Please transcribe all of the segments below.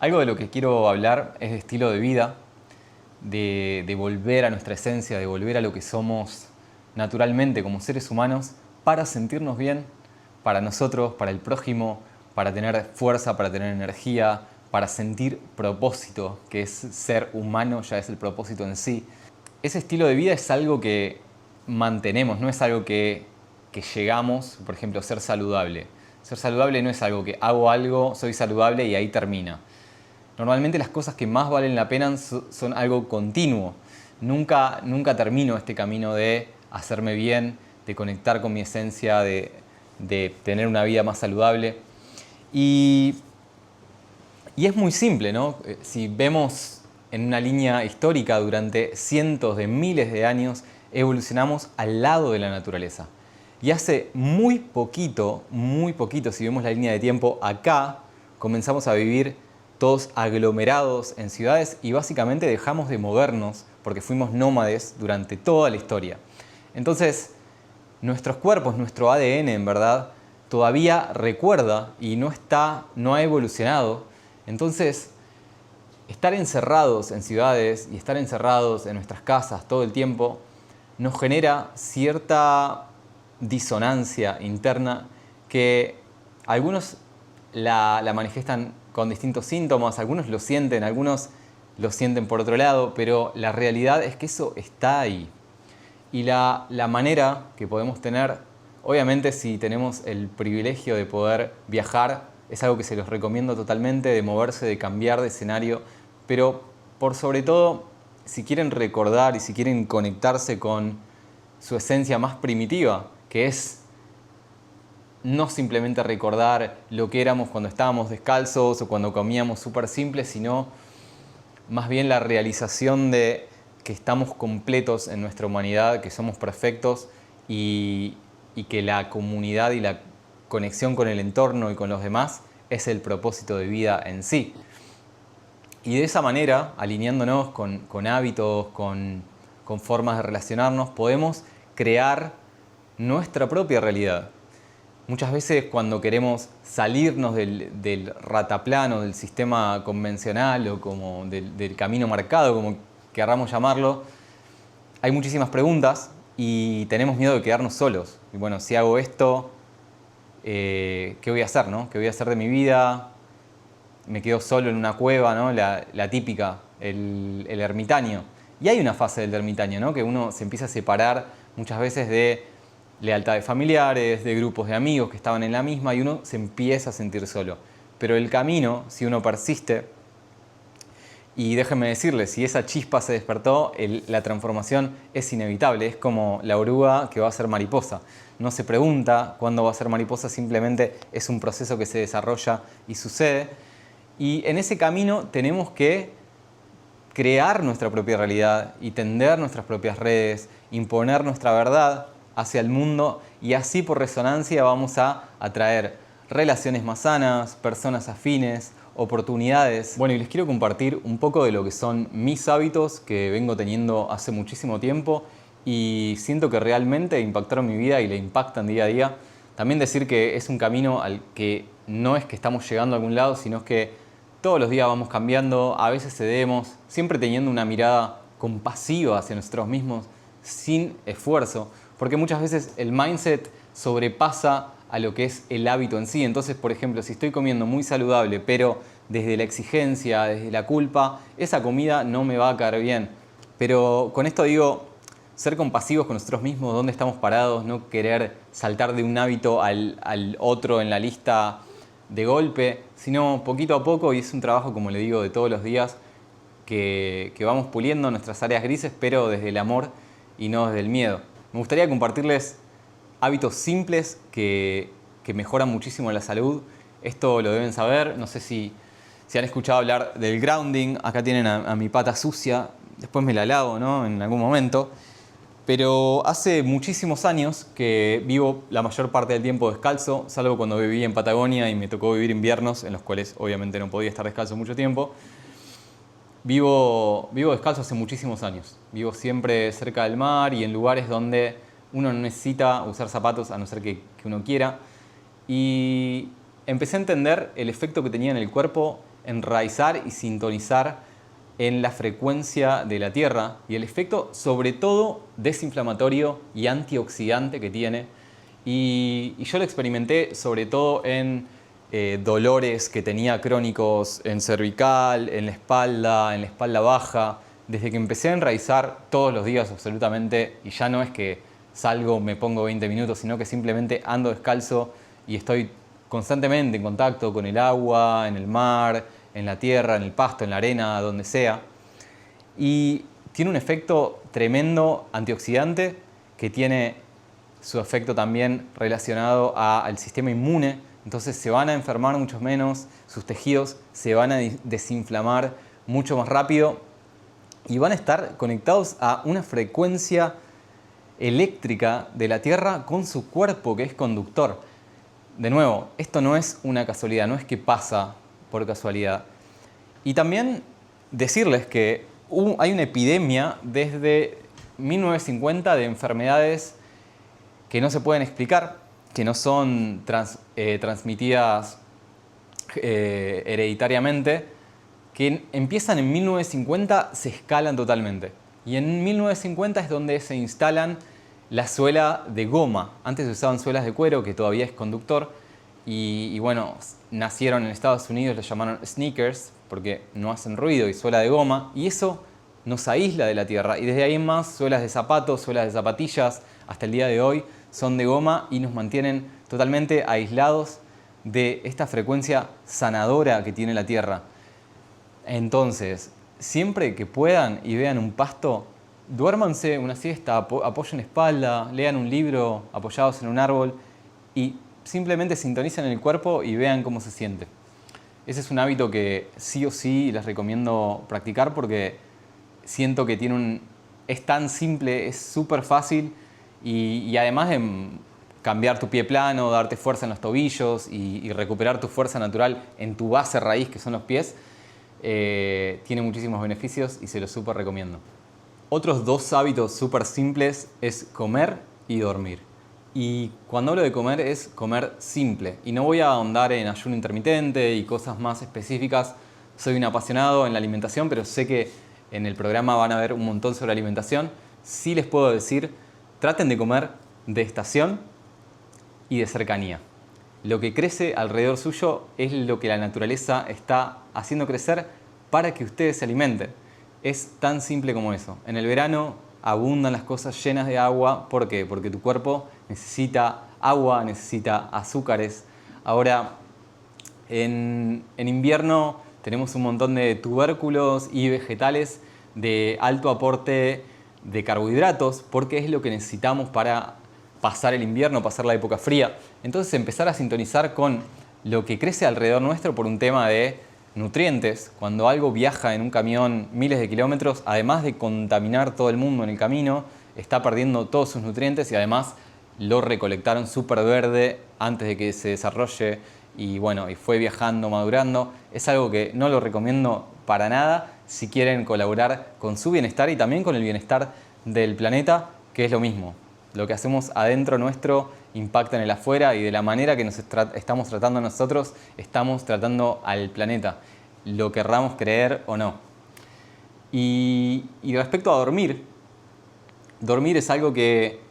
Algo de lo que quiero hablar es de estilo de vida, de volver a nuestra esencia, de volver a lo que somos naturalmente como seres humanos para sentirnos bien, para nosotros, para el prójimo, para tener fuerza, para tener energía, para sentir propósito, que es ser humano, ya es el propósito en sí. Ese estilo de vida es algo que mantenemos, no es algo que llegamos, por ejemplo, ser saludable. Ser saludable no es algo que hago algo, soy saludable y ahí termina. Normalmente las cosas que más valen la pena son algo continuo. Nunca termino este camino de hacerme bien, de conectar con mi esencia, de tener una vida más saludable. Y es muy simple, ¿no? Si vemos en una línea histórica durante cientos de miles de años, evolucionamos al lado de la naturaleza. Y hace muy poquito, si vemos la línea de tiempo acá, comenzamos a vivir todos aglomerados en ciudades y básicamente dejamos de movernos porque fuimos nómades durante toda la historia. Entonces, nuestros cuerpos, nuestro ADN en verdad, todavía recuerda y no ha evolucionado. Entonces, estar encerrados en ciudades y estar encerrados en nuestras casas todo el tiempo nos genera cierta disonancia interna que algunos la manifiestan con distintos síntomas, algunos lo sienten, algunos lo sienten por otro lado, pero la realidad es que eso está ahí. Y la manera que podemos tener, obviamente si tenemos el privilegio de poder viajar, es algo que se los recomiendo totalmente, de moverse, de cambiar de escenario, pero por sobre todo, si quieren recordar y si quieren conectarse con su esencia más primitiva, que es no simplemente recordar lo que éramos cuando estábamos descalzos o cuando comíamos súper simple, sino más bien la realización de que estamos completos en nuestra humanidad, que somos perfectos y que la comunidad y la conexión con el entorno y con los demás es el propósito de vida en sí. Y de esa manera, alineándonos con hábitos, con formas de relacionarnos, podemos crear nuestra propia realidad. Muchas veces cuando queremos salirnos del rataplano, del sistema convencional o como del camino marcado, como querramos llamarlo, hay muchísimas preguntas y tenemos miedo de quedarnos solos. Y bueno, si hago esto, ¿qué voy a hacer, no? ¿Qué voy a hacer de mi vida? Me quedo solo en una cueva, ¿no? La típica, el ermitaño. Y hay una fase del ermitaño, ¿no? Que uno se empieza a separar muchas veces de lealtad de familiares, de grupos de amigos que estaban en la misma y uno se empieza a sentir solo. Pero el camino, si uno persiste, y déjenme decirles, si esa chispa se despertó, la transformación es inevitable. Es como la oruga que va a ser mariposa. No se pregunta cuándo va a ser mariposa, simplemente es un proceso que se desarrolla y sucede. Y en ese camino tenemos que crear nuestra propia realidad y tender nuestras propias redes, imponer nuestra verdad hacia el mundo y así por resonancia vamos a atraer relaciones más sanas, personas afines, oportunidades. Bueno, y les quiero compartir un poco de lo que son mis hábitos que vengo teniendo hace muchísimo tiempo y siento que realmente impactaron mi vida y le impactan día a día. También decir que es un camino al que no es que estamos llegando a algún lado, sino que todos los días vamos cambiando, a veces cedemos, siempre teniendo una mirada compasiva hacia nosotros mismos, sin esfuerzo, porque muchas veces el mindset sobrepasa a lo que es el hábito en sí. Entonces, por ejemplo, si estoy comiendo muy saludable, pero desde la exigencia, desde la culpa, esa comida no me va a caer bien. Pero con esto digo, ser compasivos con nosotros mismos, dónde estamos parados, no querer saltar de un hábito al otro en la lista de golpe, sino poquito a poco, y es un trabajo, como le digo, de todos los días, que vamos puliendo nuestras áreas grises, pero desde el amor y no desde el miedo. Me gustaría compartirles hábitos simples que mejoran muchísimo la salud. Esto lo deben saber, no sé si han escuchado hablar del grounding. Acá tienen a mi pata sucia, después me la lavo, ¿no? En algún momento. Pero hace muchísimos años que vivo la mayor parte del tiempo descalzo, salvo cuando viví en Patagonia y me tocó vivir inviernos en los cuales obviamente no podía estar descalzo mucho tiempo. Vivo descalzo hace muchísimos años. Vivo siempre cerca del mar y en lugares donde uno no necesita usar zapatos a no ser que uno quiera. Y empecé a entender el efecto que tenía en el cuerpo enraizar y sintonizar en la frecuencia de la Tierra y el efecto sobre todo desinflamatorio y antioxidante que tiene. Y yo lo experimenté sobre todo en dolores que tenía crónicos en cervical, en la espalda baja. Desde que empecé a enraizar todos los días absolutamente, y ya no es que salgo, me pongo 20 minutos, sino que simplemente ando descalzo y estoy constantemente en contacto con el agua, en el mar, en la tierra, en el pasto, en la arena, donde sea. Y tiene un efecto tremendo antioxidante que tiene su efecto también relacionado al sistema inmune. Entonces se van a enfermar mucho menos, sus tejidos se van a desinflamar mucho más rápido y van a estar conectados a una frecuencia eléctrica de la Tierra con su cuerpo, que es conductor. De nuevo, esto no es una casualidad, no es que pasa por casualidad. Y también decirles que hay una epidemia desde 1950 de enfermedades que no se pueden explicar, que no son transmitidas hereditariamente, que empiezan en 1950, se escalan totalmente. Y en 1950 es donde se instalan la suela de goma. Antes se usaban suelas de cuero, que todavía es conductor, y bueno, nacieron en Estados Unidos, les llamaron sneakers, porque no hacen ruido, y suela de goma, y eso nos aísla de la Tierra. Y desde ahí en más, suelas de zapatos, suelas de zapatillas, hasta el día de hoy, son de goma y nos mantienen totalmente aislados de esta frecuencia sanadora que tiene la Tierra. Entonces, siempre que puedan y vean un pasto, duérmanse una siesta, apoyen la espalda, lean un libro apoyados en un árbol y simplemente sintonicen el cuerpo y vean cómo se siente. Ese es un hábito que sí o sí les recomiendo practicar porque siento que es tan simple, es súper fácil y además de cambiar tu pie plano, darte fuerza en los tobillos y recuperar tu fuerza natural en tu base raíz, que son los pies, tiene muchísimos beneficios y se los súper recomiendo. Otros dos hábitos súper simples es comer y dormir. Y cuando hablo de comer es comer simple. Y no voy a ahondar en ayuno intermitente y cosas más específicas. Soy un apasionado en la alimentación, pero sé que en el programa van a ver un montón sobre alimentación. Sí les puedo decir, traten de comer de estación y de cercanía. Lo que crece alrededor suyo es lo que la naturaleza está haciendo crecer para que ustedes se alimenten. Es tan simple como eso. En el verano abundan las cosas llenas de agua. ¿Por qué? Porque tu cuerpo necesita agua, necesita azúcares. Ahora, en invierno tenemos un montón de tubérculos y vegetales de alto aporte de carbohidratos porque es lo que necesitamos para pasar el invierno, pasar la época fría. Entonces empezar a sintonizar con lo que crece alrededor nuestro por un tema de nutrientes. Cuando algo viaja en un camión miles de kilómetros, además de contaminar todo el mundo en el camino, está perdiendo todos sus nutrientes y además lo recolectaron súper verde antes de que se desarrolle y bueno, y fue viajando, madurando. Es algo que no lo recomiendo para nada si quieren colaborar con su bienestar y también con el bienestar del planeta, que es lo mismo. Lo que hacemos adentro nuestro impacta en el afuera y de la manera que nos estamos tratando nosotros, estamos tratando al planeta, lo querramos creer o no. Y respecto a dormir, dormir es algo que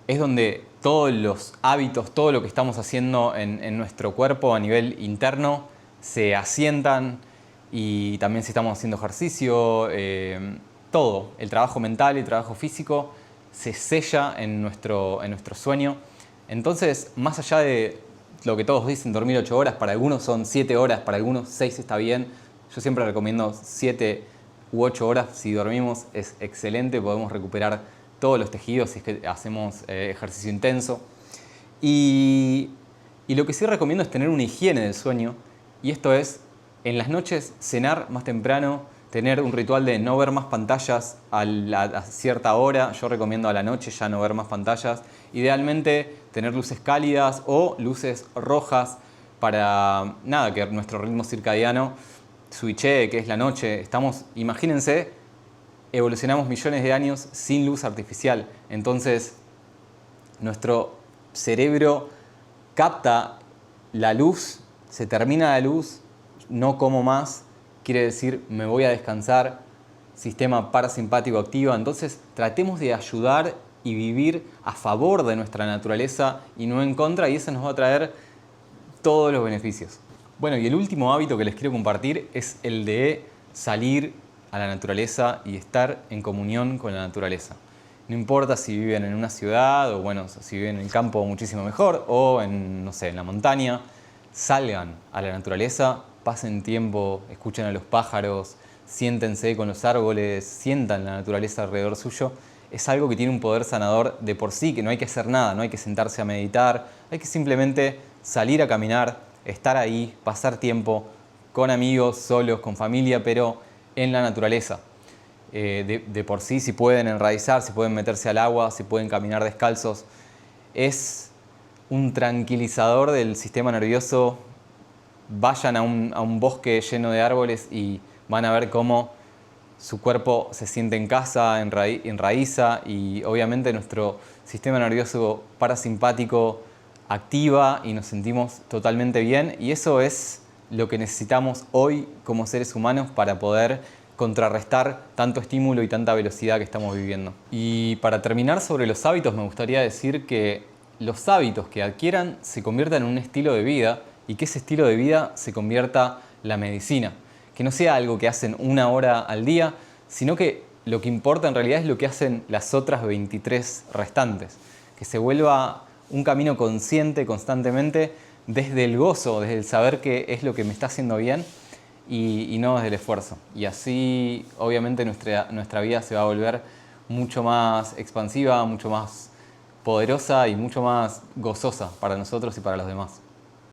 es donde todos los hábitos, todo lo que estamos haciendo en nuestro cuerpo a nivel interno se asientan y también si estamos haciendo ejercicio, todo, el trabajo mental, el trabajo físico, se sella en nuestro sueño. Entonces, más allá de lo que todos dicen, dormir 8 horas, para algunos son 7 horas, para algunos 6 está bien. Yo siempre recomiendo 7 u 8 horas. Si dormimos es excelente, podemos recuperar todos los tejidos si es que hacemos ejercicio intenso. Y lo que sí recomiendo es tener una higiene del sueño. Y esto es, en las noches, cenar más temprano, tener un ritual de no ver más pantallas a cierta hora. Yo recomiendo a la noche ya no ver más pantallas. Idealmente tener luces cálidas o luces rojas para que nuestro ritmo circadiano switchee, que es la noche. Imagínense, evolucionamos millones de años sin luz artificial. Entonces, nuestro cerebro capta la luz, se termina la luz, no como más quiere decir me voy a descansar, sistema parasimpático activa. Entonces tratemos de ayudar y vivir a favor de nuestra naturaleza y no en contra, y eso nos va a traer todos los beneficios. Bueno, y el último hábito que les quiero compartir es el de salir a la naturaleza y estar en comunión con la naturaleza. No importa si viven en una ciudad o bueno, si viven en el campo muchísimo mejor o en, no sé, en la montaña, salgan a la naturaleza, pasen tiempo, escuchen a los pájaros, siéntense con los árboles, sientan la naturaleza alrededor suyo. Es algo que tiene un poder sanador de por sí, que no hay que hacer nada, no hay que sentarse a meditar, hay que simplemente salir a caminar, estar ahí, pasar tiempo con amigos, solos, con familia, pero en la naturaleza. De por sí, si pueden enraizar, si pueden meterse al agua, si pueden caminar descalzos, es un tranquilizador del sistema nervioso. Vayan a un bosque lleno de árboles y van a ver cómo su cuerpo se siente en casa, enraiza, y obviamente nuestro sistema nervioso parasimpático activa y nos sentimos totalmente bien, y eso es lo que necesitamos hoy como seres humanos para poder contrarrestar tanto estímulo y tanta velocidad que estamos viviendo. Y para terminar sobre los hábitos, me gustaría decir que los hábitos que adquieran se conviertan en un estilo de vida y que ese estilo de vida se convierta en la medicina. Que no sea algo que hacen 1 hora al día, sino que lo que importa en realidad es lo que hacen las otras 23 restantes. Que se vuelva un camino consciente constantemente desde el gozo, desde el saber que es lo que me está haciendo bien y no desde el esfuerzo. Y así obviamente nuestra vida se va a volver mucho más expansiva, mucho más poderosa y mucho más gozosa para nosotros y para los demás.